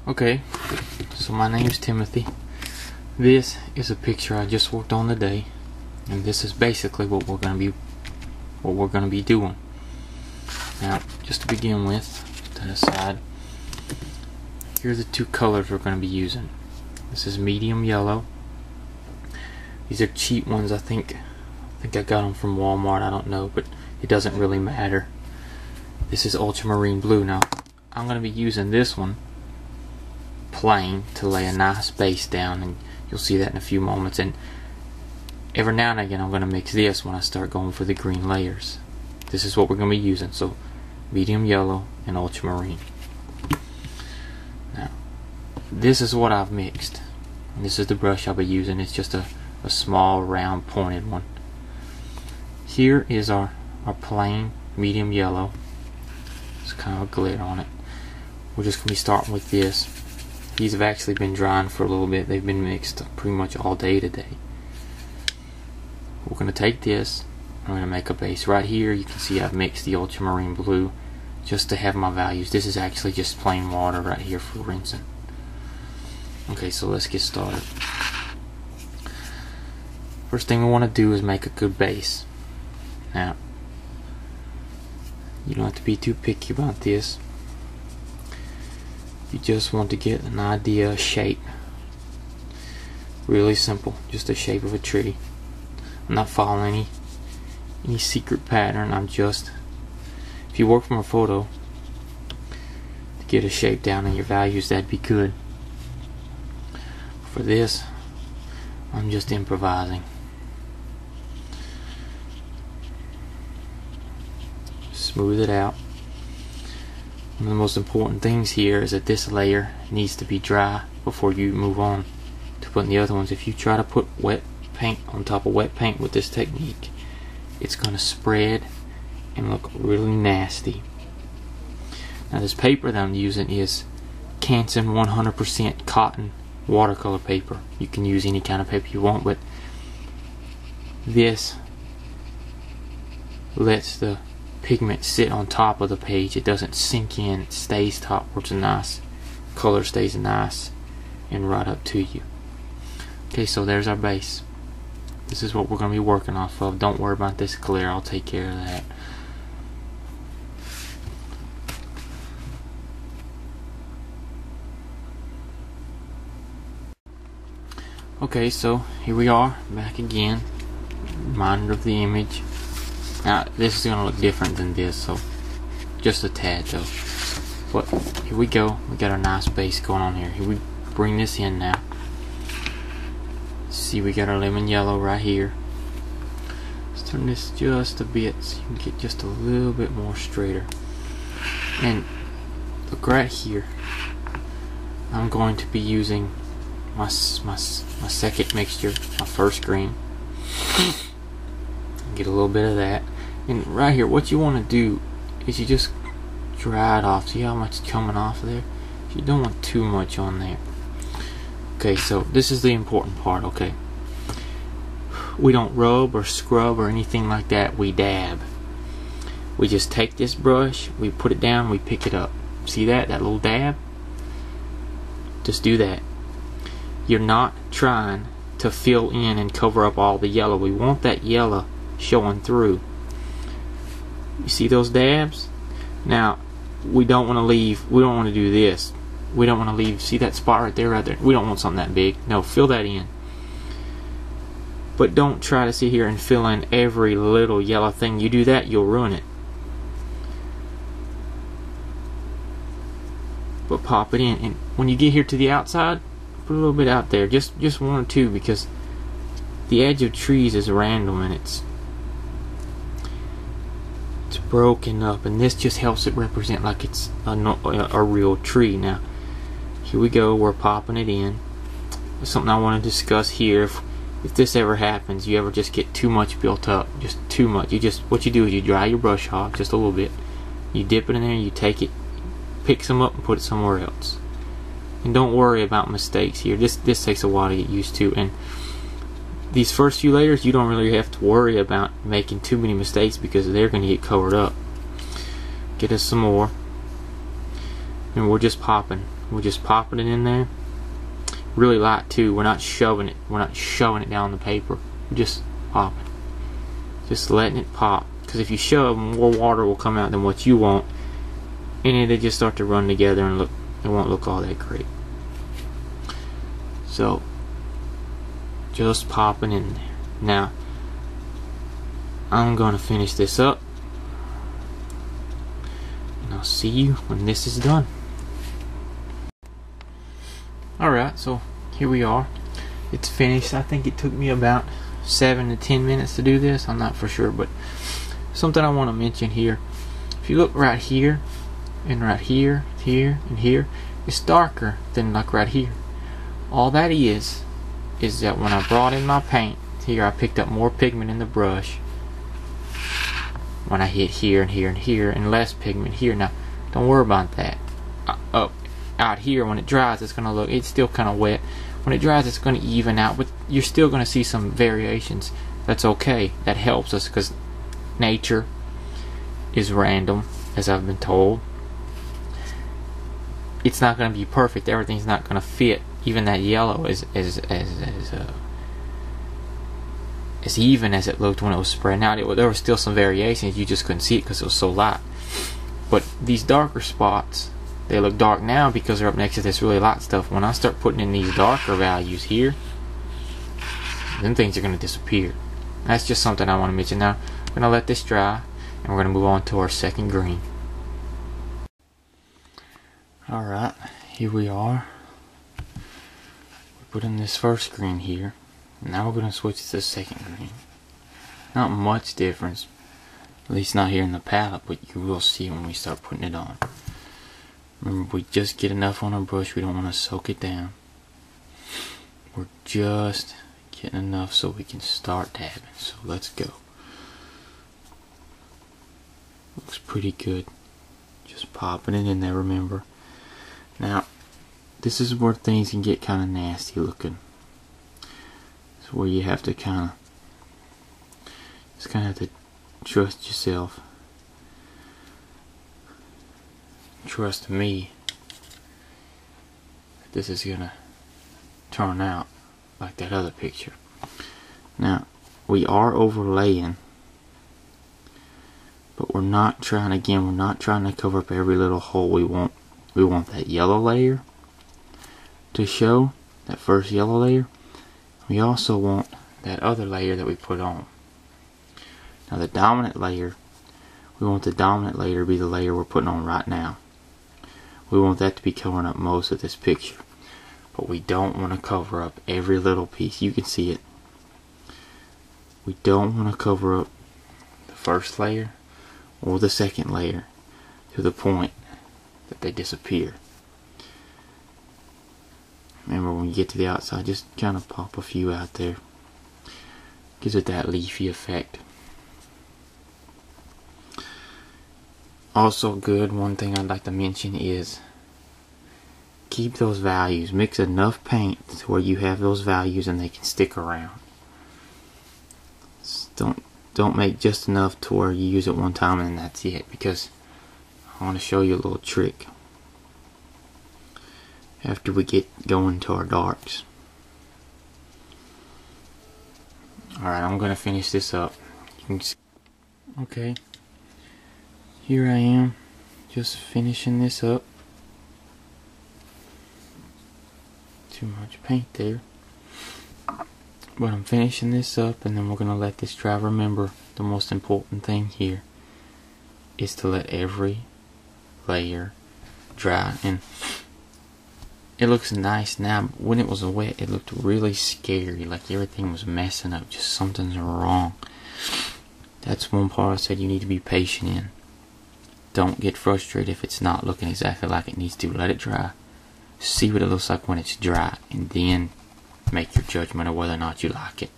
Okay, so my name's Timothy. This is a picture I just worked on today, and this is basically what we're gonna be doing. Now, just to begin with, to the side, here are the two colors we're gonna be using. This is medium yellow. These are cheap ones. I think I got them from Walmart. I don't know, but it doesn't really matter. This is ultramarine blue. Now, I'm gonna be using this one plain to lay a nice base down, and you'll see that in a few moments. And every now and again I'm going to mix this when I start going for the green layers. This is what we're going to be using, so medium yellow and ultramarine. Now this is what I've mixed, and this is the brush I'll be using. It's just a small round pointed one. Here is our plain medium yellow. It's kind of a glare on it. We're just going to be starting with this. These have actually been drying for a little bit. They've been mixed pretty much all day today. We're going to take this. I'm going to make a base right here. You can see I've mixed the ultramarine blue just to have my values. This is actually just plain water right here for rinsing. Okay, so let's get started. First thing we want to do is make a good base. Now, you don't have to be too picky about this. You just want to get an idea of shape. Really simple, just the shape of a tree. I'm not following any secret pattern. I'm just, if you work from a photo to get a shape down in your values, that'd be good. For this, I'm just improvising. Smooth it out. One of the most important things here is that this layer needs to be dry before you move on to putting the other ones. If you try to put wet paint on top of wet paint with this technique, it's going to spread and look really nasty. Now, this paper that I'm using is Canson 100% cotton watercolor paper. You can use any kind of paper you want, but this lets the pigment sit on top of the page. It doesn't sink in, it stays top where it's a nice color, stays nice and right up to you. Okay, so there's our base. This is what we're going to be working off of. Don't worry about this glare, I'll take care of that. Okay, so here we are back again. Reminder of the image. Now, this is going to look different than this, so just a tad though. But here we go. We got our nice base going on here. Here we bring this in now. See, we got our lemon yellow right here. Let's turn this just a bit so you can get just a little bit more straighter. And look right here. I'm going to be using my second mixture, my first green. Get a little bit of that. And right here, what you want to do is you just dry it off. See how much is coming off of there? You don't want too much on there. Okay, so this is the important part. Okay, we don't rub or scrub or anything like that. We dab. We just take this brush, we put it down, we pick it up. See that little dab? Just do that. You're not trying to fill in and cover up all the yellow. We want that yellow showing through. You see those dabs? Now, we don't want to do this. We don't want to leave, see that spot right there? We don't want something that big. No, fill that in. But don't try to sit here and fill in every little yellow thing. You do that, you'll ruin it. But pop it in, and when you get here to the outside, put a little bit out there, just one or two, because the edge of trees is random and it's broken up, and this just helps it represent like it's a real tree. Now, here we go. We're popping it in. There's something I want to discuss here. If this ever happens, you ever just get too much built up, just too much. What you do is you dry your brush off just a little bit. You dip it in there, you take it, pick some up, and put it somewhere else. And don't worry about mistakes here. This takes a while to get used to, and these first few layers you don't really have to worry about making too many mistakes because they're going to get covered up. Get us some more, and we're just popping. We're just popping it in there. Really light too. We're not shoving it. We're not shoving it down the paper. We're just popping. Just letting it pop. Because if you shove, more water will come out than what you want, and it'll just start to run together and look. It won't look all that great. So, just popping in there. Now, I'm gonna finish this up, and I'll see you when this is done. Alright, so here we are. It's finished. I think it took me about 7 to 10 minutes to do this. I'm not for sure, but something I want to mention here. If you look right here, and right here, here, and here, it's darker than like right here. All that is that when I brought in my paint, here I picked up more pigment in the brush. When I hit here and here and here, and less pigment here. Now, don't worry about that. Up out here, when it dries, it's gonna look. It's still kind of wet. When it dries, it's gonna even out, but you're still gonna see some variations. That's okay. That helps us because nature is random, as I've been told. It's not gonna be perfect. Everything's not gonna fit. Even that yellow is as even as it looked when it was spread out. There were still some variations. You just couldn't see it because it was so light. But these darker spots, they look dark now because they're up next to this really light stuff. When I start putting in these darker values here, then things are going to disappear. That's just something I want to mention. Now, I'm going to let this dry, and we're going to move on to our second green. Alright, here we are. We're putting this first green here. Now we're going to switch to the second green. Not much difference, at least not here in the palette, but you will see when we start putting it on. Remember, we just get enough on our brush. We don't want to soak it down. We're just getting enough so we can start dabbing. So let's go. Looks pretty good. Just popping it in there, remember. Now, this is where things can get kind of nasty looking. It's where you have to kind of have to trust yourself. Trust me. This is gonna turn out like that other picture. Now, we are overlaying, but we're not trying. Again, we're not trying to cover up every little hole. We want that yellow layer to show, that first yellow layer. We also want that other layer that we put on. Now the dominant layer, we want the dominant layer to be the layer we're putting on right now. We want that to be covering up most of this picture. But we don't want to cover up every little piece. You can see it. We don't want to cover up the first layer or the second layer to the point that they disappear. Remember, when you get to the outside, just kind of pop a few out there. Gives it that leafy effect. Also good, one thing I'd like to mention is keep those values. Mix enough paint to where you have those values and they can stick around. Don't make just enough to where you use it one time and that's it, because I want to show you a little trick after we get going to our darks. Alright, I'm going to finish this up. You can see. Okay, here I am, just finishing this up. Too much paint there. But I'm finishing this up, and then we're going to let this dry. Remember, the most important thing here is to let every layer dry. And it looks nice now, but when it was wet, it looked really scary, like everything was messing up, just something's wrong. That's one part I said you need to be patient in. Don't get frustrated if it's not looking exactly like it needs to. Let it dry. See what it looks like when it's dry, and then make your judgment of whether or not you like it.